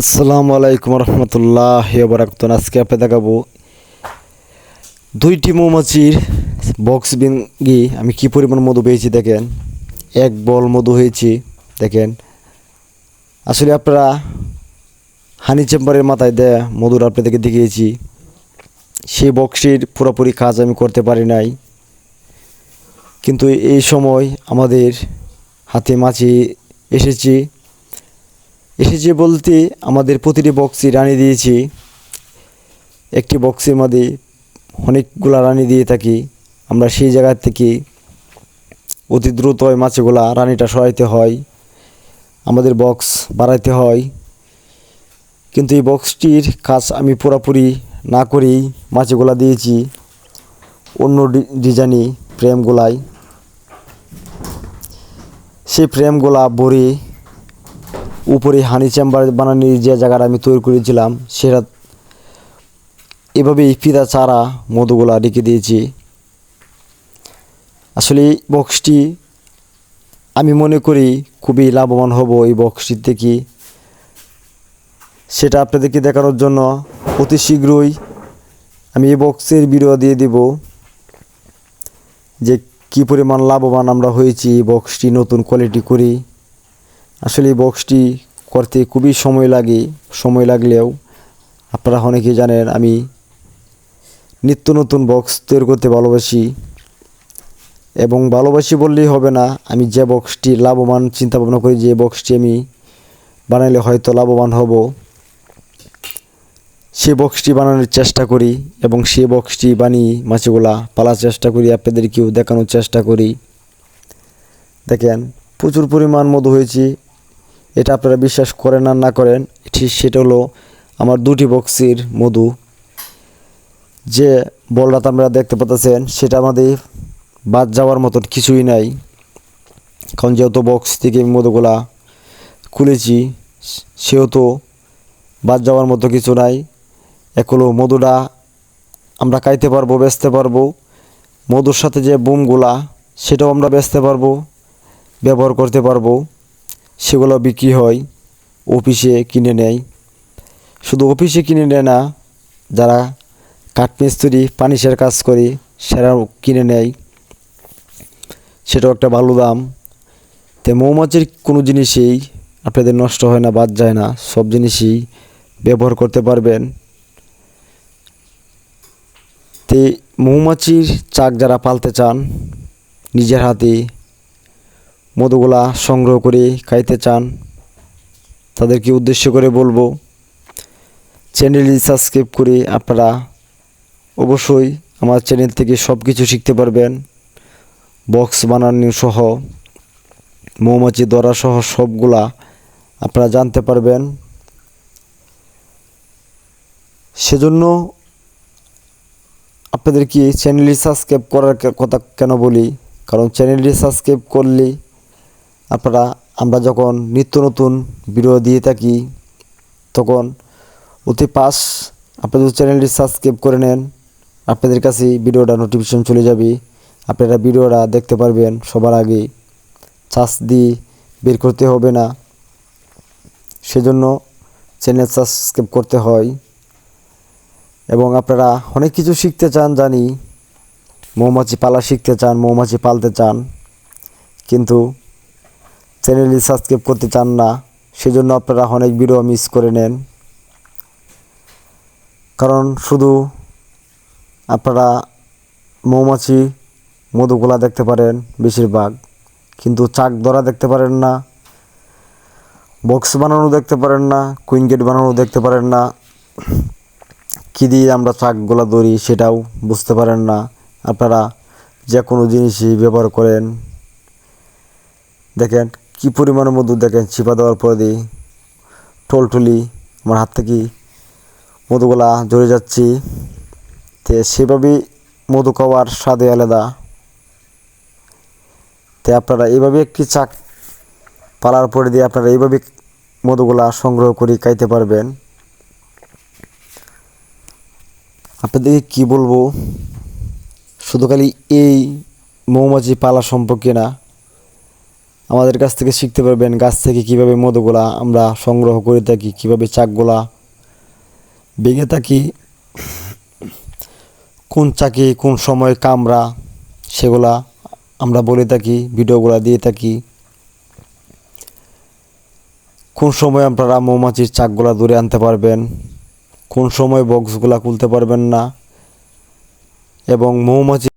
আসসালামু আলাইকুম রহমতুল্লাহি ওয়া বারাকাতুহু। আজকে আপনি দেখাবো দুইটি মৌমাছির বক্স ভেঙে আমি কি পরিমাণ মধু পেয়েছি। দেখেন, এক বল মধু হয়েছে। দেখেন, আসলে আপনারা হানি চেম্বারের মাথায় দেয়া মধুর আপনাদেরকে দেখিয়েছি। সেই বক্সটির পুরোপুরি কাজ আমি করতে পারি নাই, কিন্তু এই সময় আমাদের হাতে মাছি এসেছে এসেছে বলতে আমাদের প্রতিটি বক্সই রানি দিয়েছি। একটি বক্সের মধ্যে অনেকগুলা রানি দিয়ে থাকি। আমরা সেই জায়গা থেকে অতি দ্রুত ওই মাছগুলা রানিটা সরাইতে হয়, আমাদের বক্স বাড়াইতে হয়। কিন্তু এই বক্সটির কাজ আমি পুরোপুরি না করেই মাছগুলা দিয়েছি অন্য ডিজাইনে ফ্রেমগুলাই। সেই ফ্রেমগুলা ভরে উপরে হানি চেম্বার বানানোর যে জায়গাটা আমি তৈরি করেছিলাম সেটা এভাবেই ফিতা ছাড়া মধুগুলা রেখে দিয়েছি। আসলে এই বক্সটি আমি মনে করি খুবই লাভবান হব এই বক্সটি থেকে। সেটা আপনাদেরকে দেখানোর জন্য অতি শীঘ্রই আমি এই বক্সের ভিডিও দিয়ে দেব যে কী পরিমাণ লাভবান আমরা হয়েছি এই বক্সটি নতুন কোয়ালিটি করি। আসলে এই বক্সটি করতে খুবই সময় লাগে। সময় লাগলেও আপনারা অনেকেই জানেন আমি নিত্য নতুন বক্স তৈরি করতে ভালোবাসি, এবং ভালোবাসি বললেই হবে না, আমি যে বক্সটি লাভবান চিন্তা ভাবনা করি যে বক্সটি আমি বানাইলে হয়তো লাভবান হব, সেই বক্সটি বানানোর চেষ্টা করি এবং সেই বক্সটি বানিয়ে মাছগুলা পালার চেষ্টা করি, আপনাদেরকেও দেখানোর চেষ্টা করি। দেখেন, প্রচুর পরিমাণ মধু হয়েছে। এটা আপনারা বিশ্বাস করেন আর না করেন, সেটা হলো আমার দুটি বক্সের মধু। যে বলটা আপনারা দেখতে পাচ্ছেন সেটা আমাদের বাদ যাওয়ার মতন কিছুই নাই, কারণ যেহেতু বক্স থেকে মধুগুলা খুলেছি সেহেতু বাদ যাওয়ার মতো কিছু নাই। এগুলো মধুটা আমরা খাইতে পারবো, বেচতে পারবো। মধুর সাথে যে বুমগুলা সেটাও আমরা বেচতে পারবো, ব্যবহার করতে পারবো। সেগুলো বিক্রি হয়, অফিসে কিনে নেয়। শুধু অফিসে কিনে নেয় না, যারা কাঠমিস্ত্রি পানিশের কাজ করে সেরাও কিনে নেয়, সেটাও একটা ভালো দাম। তো মৌমাছির কোনো জিনিসই আপনাদের নষ্ট হয় না, বাদ যায় না, সব জিনিসই ব্যবহার করতে পারবেন। তো মৌমাছির চাক যারা পালতে চান, নিজের হাতে মধুগুলা সংগ্রহ করে খাইতে চান, তাদেরকে উদ্দেশ্য করে বলবো চ্যানেলটি সাবস্ক্রাইব করে আপনারা অবশ্যই আমার চ্যানেল থেকে সব কিছু শিখতে পারবেন। বক্স বানানো সহ, মৌমাছি ধরা সহ সবগুলা আপনারা জানতে পারবেন। সেজন্য আপনাদেরকে চ্যানেলটি সাবস্ক্রাইব করার কথা কেন বলি, কারণ চ্যানেলটি সাবস্ক্রাইব করলে আমরা যখন নিত্য নতুন ভিডিও দিয়ে থাকি তখন অতি পাস আপনাদের চ্যানেলটি সাবস্ক্রাইব করে নেন, আপনাদের কাছে ভিডিওটা নোটিফিকেশন চলে যাবে, আপনারা ভিডিওটা দেখতে পারবেন সবার আগে, চার্জ দিয়ে বের করতে হবে না। সেজন্য চ্যানেল সাবস্ক্রাইব করতে হয়। এবং আপনারা অনেক কিছু শিখতে চান জানি, মৌমাছি পালা শিখতে চান, মৌমাছি পালতে চান, কিন্তু চ্যানেলটি সাবস্ক্রাইব করতে চান না। সেজন্য আপনারা অনেক ভিডিও মিস করে নেন, কারণ শুধু আপনারা মৌমাছি মধুগুলা দেখতে পারেন বেশিরভাগ, কিন্তু চাক ধরা দেখতে পারেন না, বক্স বানানো দেখতে পারেন না, কুইন গেট বানানো দেখতে পারেন না, কী দিয়ে আমরা চাকগুলা ধরি সেটাও বুঝতে পারেন না। আপনারা যে কোনো জিনিসই ব্যবহার করেন, দেখেন কী পরিমাণে মধু, দেখেন চিপা দেওয়ার পরে দিই টলটলি আমার হাত থেকে মধুগুলা ঝরে যাচ্ছে। তো সেভাবেই মধু খাওয়ার স্বাদই আলাদা। তো আপনারা এইভাবে একটি চাক পালার পরে দিয়ে আপনারা এইভাবে মধুগুলা সংগ্রহ করে খাইতে পারবেন। আপনাদেরকে কী বলবো, শুধু খালি এই মৌমাছি পালা সম্পর্কে না, আমাদের কাছ থেকে শিখতে পারবেন গাছ থেকে কিভাবে মধুগুলা আমরা সংগ্রহ করে থাকি, কিভাবে চাকগুলা ভেঙে থাকি, কোন চাকি কোন সময় কামড়া সেগুলা আমরা বলে থাকি, ভিডিওগুলা দিয়ে থাকি। কোন সময় আপনারা মৌমাছির চাকগুলা দূরে আনতে পারবেন, কোন সময় বক্সগুলা খুলতে পারবেন না, এবং মৌমাছি